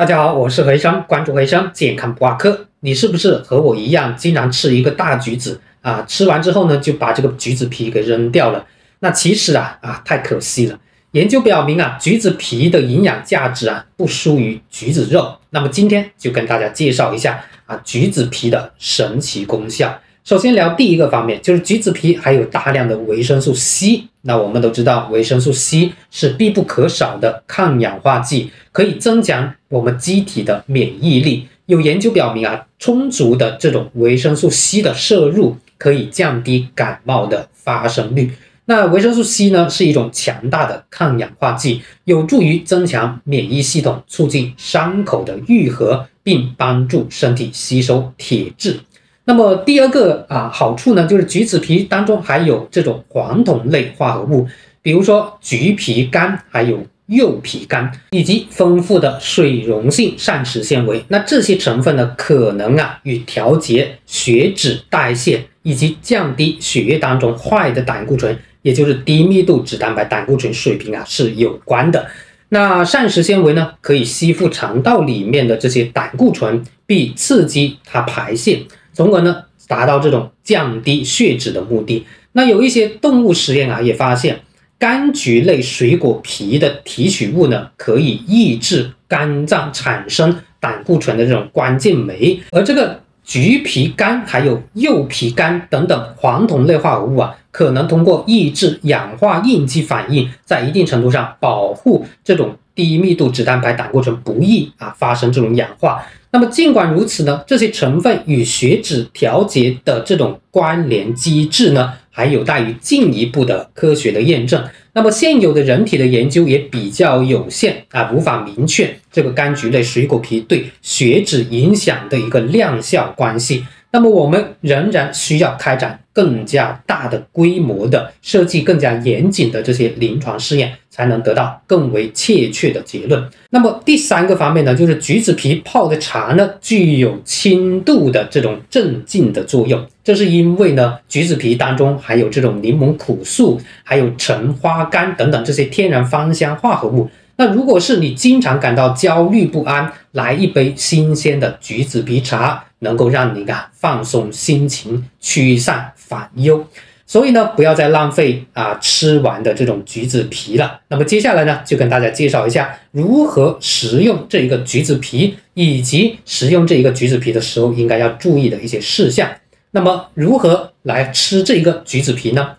大家好，我是何医生，关注何医生健康不挂科。你是不是和我一样，经常吃一个大橘子啊？吃完之后呢，就把这个橘子皮给扔掉了。那其实太可惜了。研究表明橘子皮的营养价值不输于橘子肉。那么今天就跟大家介绍一下橘子皮的神奇功效。首先聊第一个方面，就是橘子皮含有大量的维生素 C。那我们都知道，维生素 C 是必不可少的抗氧化剂，可以增强我们机体的免疫力。有研究表明充足的这种维生素 C 的摄入可以降低感冒的发生率。那维生素 C 呢，是一种强大的抗氧化剂，有助于增强免疫系统，促进伤口的愈合，并帮助身体吸收铁质。那么第二个好处呢，就是橘子皮当中含有这种黄酮类化合物，比如说橘皮苷还有柚皮苷，以及丰富的水溶性膳食纤维。那这些成分呢，可能与调节血脂代谢以及降低血液当中坏的胆固醇，也就是低密度脂蛋白胆固醇水平是有关的。那膳食纤维呢，可以吸附肠道里面的这些胆固醇，并刺激它排泄，从而呢达到这种降低血脂的目的。那有一些动物实验也发现，柑橘类水果皮的提取物呢，可以抑制肝脏产生胆固醇的这种关键酶，而这个橘皮苷还有柚皮苷等等黄酮类化合物可能通过抑制氧化应激反应，在一定程度上保护这种低密度脂蛋白胆固醇不易发生这种氧化。那么尽管如此呢，这些成分与血脂调节的这种关联机制呢，还有待于进一步的科学的验证。那么现有的人体的研究也比较有限无法明确这个柑橘类水果皮对血脂影响的一个量效关系。那么我们仍然需要开展更加大的规模的设计更加严谨的这些临床试验，才能得到更为确切的结论。那么第三个方面呢，就是橘子皮泡的茶呢，具有轻度的这种镇静的作用。这是因为呢，橘子皮当中含有这种柠檬苦素，还有橙花苷等等这些天然芳香化合物。那如果是你经常感到焦虑不安，来一杯新鲜的橘子皮茶，能够让你放松心情，驱散烦忧。所以呢，不要再浪费吃完的这种橘子皮了。那么接下来呢，就跟大家介绍一下如何食用这一个橘子皮，以及食用这一个橘子皮的时候应该要注意的一些事项。那么如何来吃这个橘子皮呢？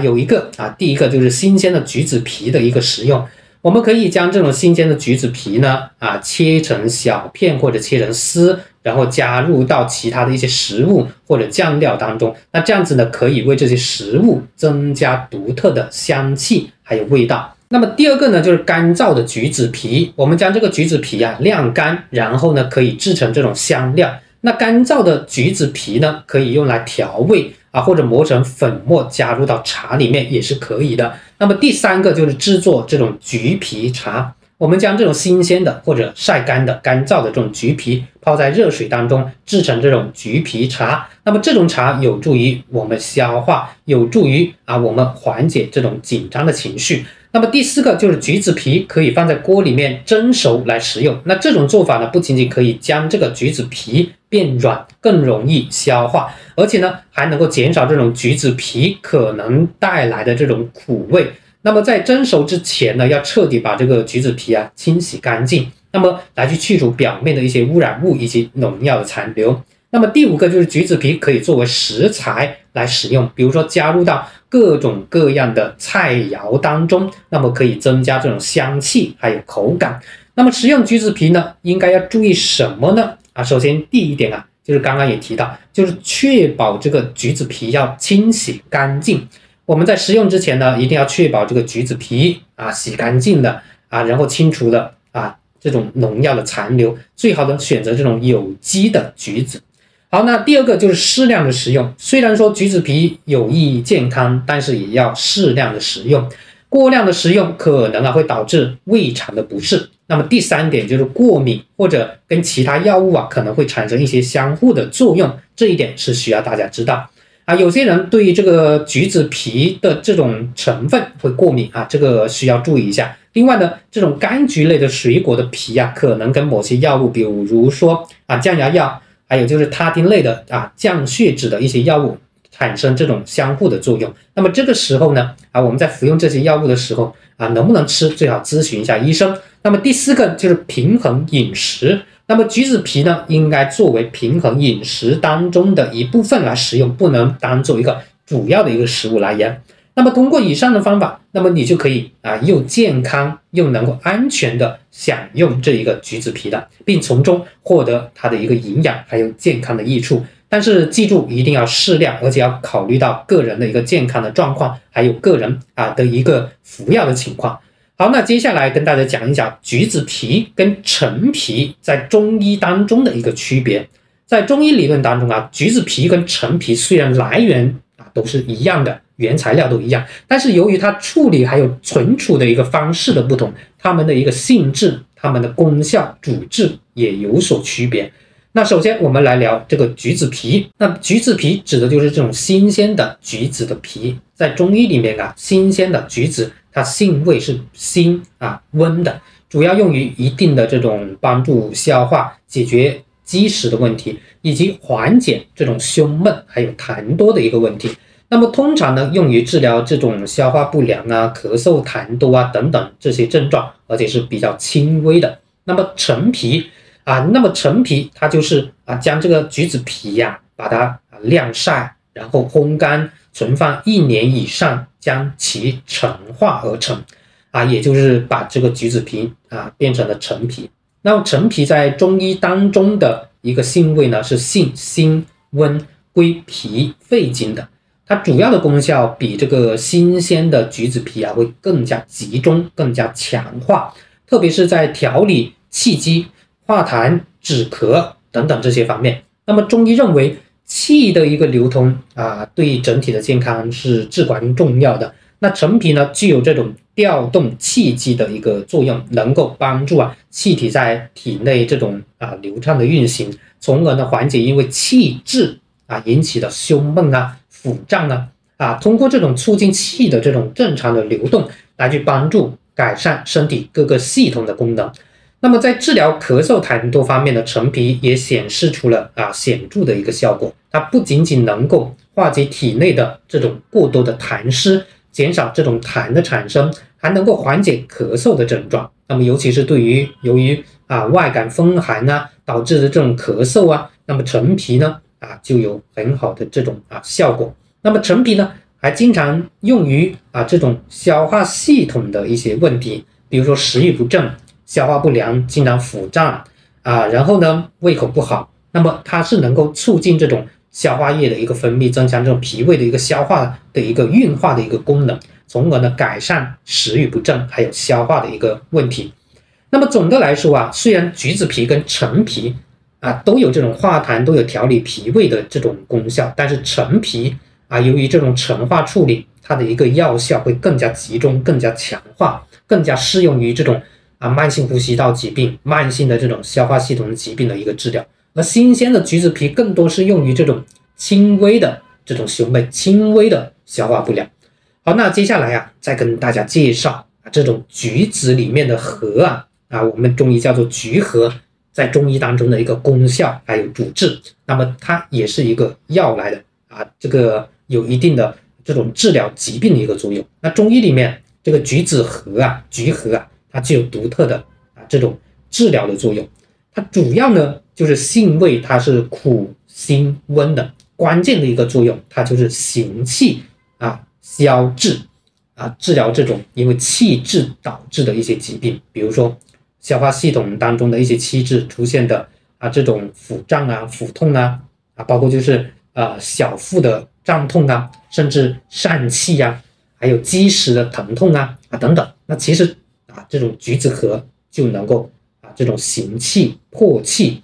有一个第一个就是新鲜的橘子皮的一个食用。我们可以将这种新鲜的橘子皮呢切成小片或者切成丝，然后加入到其他的一些食物或者酱料当中。那这样子呢，可以为这些食物增加独特的香气还有味道。那么第二个呢，就是干燥的橘子皮。我们将这个橘子皮晾干，然后呢可以制成这种香料。那干燥的橘子皮呢，可以用来调味或者磨成粉末加入到茶里面也是可以的。那么第三个就是制作这种橘皮茶。我们将这种新鲜的或者晒干的干燥的这种橘皮泡在热水当中，制成这种橘皮茶。那么这种茶有助于我们消化，有助于我们缓解这种紧张的情绪。那么第四个就是橘子皮可以放在锅里面蒸熟来食用。那这种做法呢，不仅仅可以将这个橘子皮变软，更容易消化，而且呢还能够减少这种橘子皮可能带来的这种苦味。那么在蒸熟之前呢，要彻底把这个橘子皮清洗干净，那么来去除表面的一些污染物以及农药的残留。那么第五个就是橘子皮可以作为食材来使用，比如说加入到各种各样的菜肴当中，那么可以增加这种香气还有口感。那么食用橘子皮呢，应该要注意什么呢？首先第一点就是刚刚也提到，就是确保这个橘子皮要清洗干净。我们在食用之前呢，一定要确保这个橘子皮洗干净了然后清除了这种农药的残留，最好的选择这种有机的橘子。好，那第二个就是适量的食用。虽然说橘子皮有益健康，但是也要适量的食用。过量的食用可能会导致胃肠的不适。那么第三点就是过敏或者跟其他药物可能会产生一些相互的作用，这一点是需要大家知道。有些人对于这个橘子皮的这种成分会过敏这个需要注意一下。另外呢，这种柑橘类的水果的皮啊，可能跟某些药物，比如说降压药，还有就是他汀类的降血脂的一些药物产生这种相互的作用。那么这个时候呢，我们在服用这些药物的时候能不能吃，最好咨询一下医生。那么第4个就是平衡饮食。那么橘子皮呢，应该作为平衡饮食当中的一部分来食用，不能当做一个主要的一个食物来源。那么通过以上的方法，那么你就可以又健康又能够安全的享用这一个橘子皮的，并从中获得它的一个营养还有健康的益处。但是记住一定要适量，而且要考虑到个人的一个健康的状况，还有个人的一个服药的情况。好，那接下来跟大家讲一讲橘子皮跟陈皮在中医当中的一个区别。在中医理论当中橘子皮跟陈皮虽然来源都是一样的，原材料都一样，但是由于它处理还有存储的一个方式的不同，它们的一个性质、它们的功效、主治也有所区别。那首先我们来聊这个橘子皮。那橘子皮指的就是这种新鲜的橘子的皮。在中医里面新鲜的橘子它性味是辛温的，主要用于一定的这种帮助消化、解决积食的问题，以及缓解这种胸闷还有痰多的一个问题。那么通常呢，用于治疗这种消化不良咳嗽、痰多等等这些症状，而且是比较轻微的。那么陈皮它就是将这个橘子皮把它晾晒，然后烘干，存放1年以上，将其陈化而成也就是把这个橘子皮变成了陈皮。那么陈皮在中医当中的一个性味呢，是性辛温，归脾肺经的。它主要的功效比这个新鲜的橘子皮会更加集中、更加强化，特别是在调理气机、化痰、止咳等等这些方面。那么中医认为气的一个流通对整体的健康是至关重要的。那陈皮呢，具有这种调动气机的一个作用，能够帮助气体在体内这种流畅的运行，从而呢缓解因为气滞引起的胸闷腹胀通过这种促进气的这种正常的流动，来去帮助改善身体各个系统的功能。那么在治疗咳嗽痰多方面的陈皮也显示出了显著的一个效果。它不仅仅能够化解体内的这种过多的痰湿，减少这种痰的产生，还能够缓解咳嗽的症状。那么尤其是对于由于外感风寒导致的这种咳嗽那么陈皮呢就有很好的这种效果。那么陈皮呢还经常用于这种消化系统的一些问题，比如说食欲不振、消化不良、经常腹胀然后呢胃口不好，那么它是能够促进这种消化液的一个分泌，增强这种脾胃的一个消化的一个运化的一个功能，从而呢改善食欲不振还有消化的一个问题。那么总的来说虽然橘子皮跟陈皮都有这种化痰、都有调理脾胃的这种功效，但是陈皮由于这种陈化处理，它的一个药效会更加集中、更加强化，更加适用于这种慢性呼吸道疾病、慢性的这种消化系统疾病的一个治疗。而新鲜的橘子皮更多是用于这种轻微的这种胸闷、轻微的消化不良。好，那接下来再跟大家介绍这种橘子里面的核我们中医叫做橘核，在中医当中的一个功效还有主治。那么它也是一个药来的这个有一定的这种治疗疾病的一个作用。那中医里面这个橘子核橘核它具有独特的这种治疗的作用。它主要呢就是性味，它是苦辛温的，关键的一个作用它就是行气消滞治疗这种因为气滞导致的一些疾病，比如说消化系统当中的一些气滞出现的这种腹胀腹痛包括就是小腹的胀痛甚至疝气还有积食的疼痛等等。那其实这种橘子核就能够这种行气破气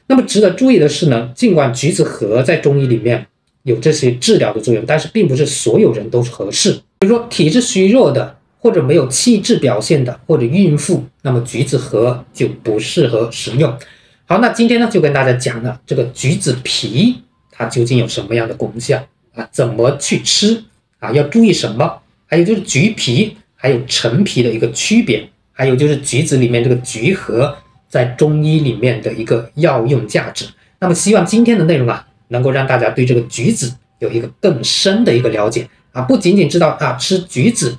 那么值得注意的是呢，尽管橘子核在中医里面有这些治疗的作用，但是并不是所有人都合适。比如说体质虚弱的，或者没有气滞表现的，或者孕妇，那么橘子核就不适合食用。好，那今天呢就跟大家讲了这个橘子皮它究竟有什么样的功效怎么去吃要注意什么，还有就是橘皮还有陈皮的一个区别，还有就是橘子里面这个橘核在中医里面的一个药用价值。那么希望今天的内容啊，能够让大家对这个橘子有一个更深的一个了解啊，不仅仅知道啊吃橘子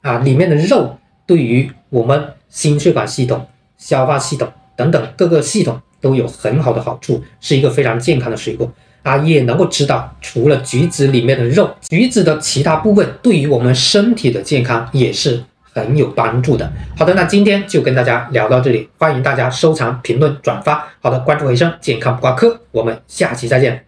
啊里面的肉对于我们心血管系统、消化系统等等各个系统都有很好的好处，是一个非常健康的水果啊，也能够知道除了橘子里面的肉，橘子的其他部分对于我们身体的健康也是很有帮助的。好的，那今天就跟大家聊到这里，欢迎大家收藏、评论、转发。好的，关注回声健康不挂科，我们下期再见。